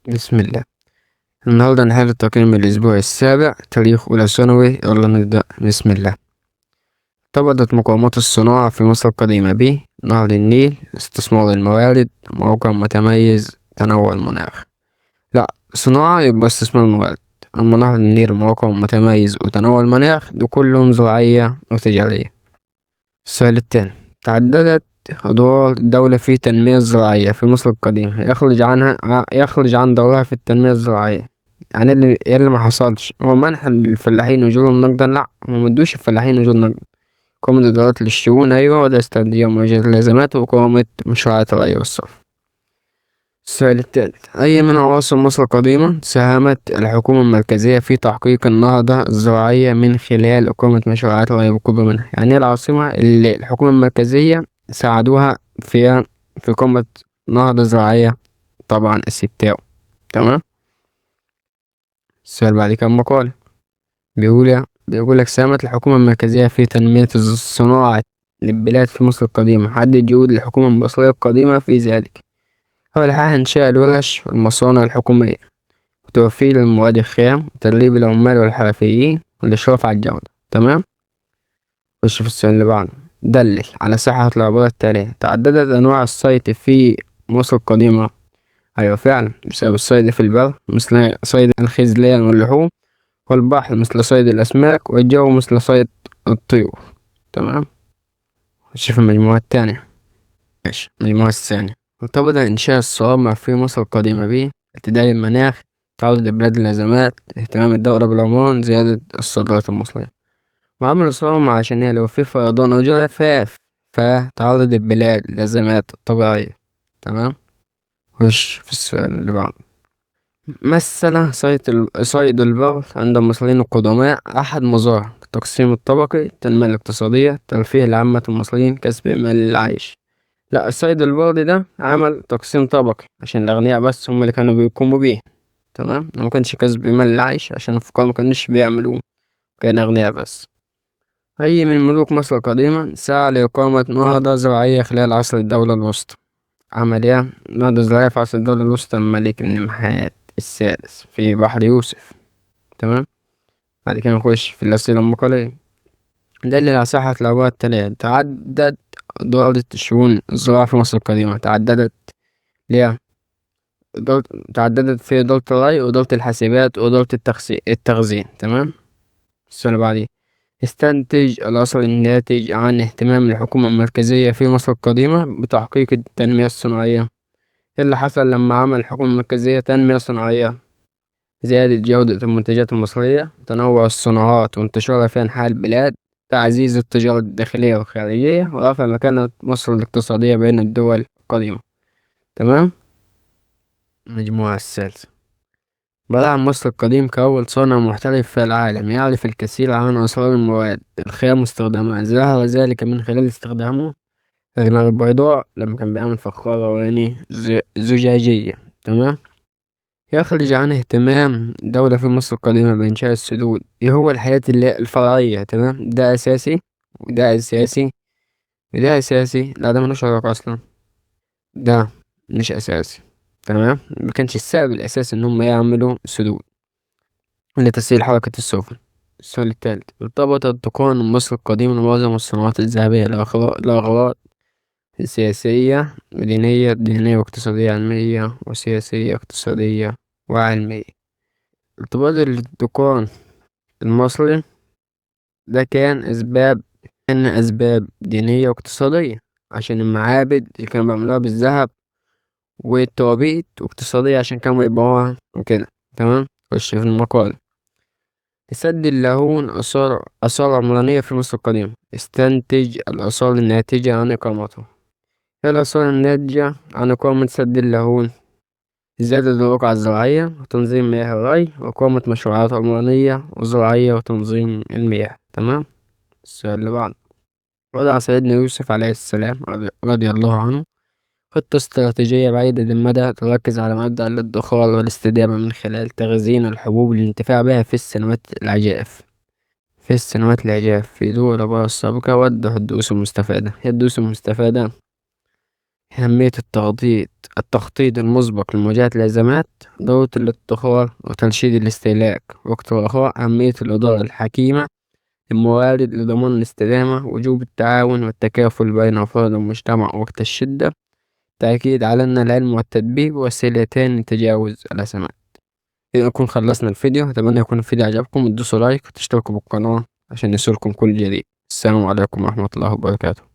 بسم الله. النهاردة نحل التقييم الأسبوع السابع تاريخ أولى ثانوي. يلا نبدأ. بسم الله. ارتبطت مقاومات الصناعة في مصر القديمة ب نهر النيل، استثمار الموارد، موقع متميز، تنوع المناخ. لا، صناعة يبقى استثمار الموارد، أما نهر النيل موقع متميز وتنوع المناخ دول كلهم زراعية وتجارية. السؤال التاني: تعددت أدوار الدولة في التنمية الزراعية في مصر القديمة، يخرج عن دورها في التنمية الزراعية. يعني اللي ما حصلش هو منح الفلاحين أجورهم نقدا. لأ، هما مدوش الفلاحين أجور نقدا. قامت إدارات للشؤون، أيوة، وده استراتيجية مواجهة الأزمات، وقامت مشروعات الري والصرف. السؤال التالت: أي من عواصم مصر القديمة ساهمت الحكومة المركزية في تحقيق النهضة الزراعية من خلال إقامة مشروعات الري والقرب منها؟ يعني إيه العاصمة اللي الحكومة المركزية ساعدوها في إقامة نهضة زراعية؟ طبعا الستاو. تمام. السؤال بعد كده مقال بيقولك ساهمت الحكومة المركزية في تنمية الصناعة للبلاد في مصر القديمة. حدد جهود الحكومة المصرية القديمة في ذلك. أول حاجة إنشاء الورش والمصانع الحكومية، وتوفير المواد الخام، وتدريب العمال والحرفيين، والإشراف على الجودة. تمام. خش في السؤال اللي بعده. دلل على صحة العبارة التالية: تعددت أنواع الصيد في مصر القديمة. أيوة فعلا، بسبب الصيد في البر مثل صيد الخذلان واللحوم، والبحر مثل صيد الأسماك، والجو مثل صيد الطيور. تمام. خش في المجموعة التانية. ماشي، المجموعة الثانية: ارتبط إنشاء الصوامع في مصر القديمة ب اعتدال المناخ، تعرض البلاد للأزمات، اهتمام الدولة بالعمران، زيادة الصادرات المصرية. وعمل الصوامع عشان هي لو في فيضان أو جفاف فتعرض البلاد للأزمات الطبيعية. تمام. خش في السؤال اللي بعده. مثل صيد البر عند المصريين القدماء أحد مظاهر التقسيم الطبقي، التنمية الاقتصادية، ترفيه لعامة المصريين، كسب مال العيش. لا، الصيد البردي ده عمل تقسيم طبقي عشان الأغنياء بس هم اللي كانوا بيقوموا بيه. تمام. ما كانش كسب مال العيش عشان الفقراء ما كانوش بيعملوه، كان أغنياء بس. أي من ملوك مصر القديمة سعى لإقامة نهضة زراعية خلال عصر الدولة الوسطى؟ عمل إيه؟ نهضة زراعية في عصر الدولة الوسطى الملك النمحات السادس في بحر يوسف. تمام. بعد كده نخش في الأسئلة المقالية. دلل على صحة العبارة التالية: تعدد دورة الشؤون الزراعية في مصر القديمة. تعددت ليه؟ إدارة تعددت في إدارة الري، وإدارة الحاسبات، وإدارة التخزين. تمام. السؤال اللي بعديه: استنتج الأثر الناتج عن اهتمام الحكومة المركزية في مصر القديمة بتحقيق التنمية الصناعية. إيه اللي حصل لما عمل الحكومة المركزية تنمية صناعية؟ زيادة جودة المنتجات المصرية، تنوع الصناعات وانتشارها في أنحاء البلاد، تعزيز التجارة الداخلية والخارجية، ورفع مكانة مصر الاقتصادية بين الدول القديمة. تمام. المجموعة الثالثة: بدأ مصر القديم كأول صانع محترف في العالم يعرف الكثير عن أسرار المواد الخام واستخدامها. ظهر ذلك من خلال استخدامه الرمال البيضاء لما كان بيعمل فخارة زجاجية. تمام. يخرج عن اهتمام دولة في مصر القديمة بإنشاء السدود. إيه هو الحياة اللي هي الفرعية. تمام. ده أساسي، وده أساسي، وده أساسي. لا، ده ملوش علاقة أصلا، ده مش أساسي. تمام. مكانش السبب الأساسي إن هم يعملوا سدود لتسهيل حركة السفن. السؤال التالت: ارتبطت تقنية مصر القديمة معظم الصناعات الذهبية لأغراض سياسية دينية واقتصادية، علمية وسياسية اقتصادية وعلمية. ارتباط الدكان المصري ده كان أسباب دينية واقتصادية، عشان المعابد اللي كانوا بيعملوها بالذهب، والتوابيت، واقتصادية عشان كانوا يبيعوها وكده. تمام. خش في المقال. سد اللاهون آثار عمرانية في مصر القديمة. استنتج الآثار الناتجة عن إقامته. إيه الآثار الناتجة عن إقامة سد اللاهون؟ زيادة الرقعة الزراعية، وتنظيم مياه الري، وإقامة مشروعات عمرانية وزراعية، وتنظيم المياه. تمام. السؤال اللي بعده: وضع سيدنا يوسف عليه السلام رضي الله عنه خطة استراتيجية بعيدة المدى تركز على مبدأ الادخار والاستدامة من خلال تخزين الحبوب للانتفاع بها في ضوء العبارة السابقة. وضح الدروس المستفادة. هي الدروس المستفادة أهمية التخطيط المسبق لمواجهة الأزمات، ضرورة الادخار وترشيد الاستهلاك. وقت الرخاء أهمية الإدارة الحكيمة الموارد لضمان الاستدامة. وجوب التعاون والتكافل بين أفراد المجتمع وقت الشدة. تأكيد على أن العلم والتدبير وسيلتان لتجاوز الأزمات. كده نكون خلصنا الفيديو. أتمنى يكون الفيديو عجبكم، تدوسوا لايك وتشتركوا بالقناة عشان يصلكم كل جديد. السلام عليكم ورحمة الله وبركاته.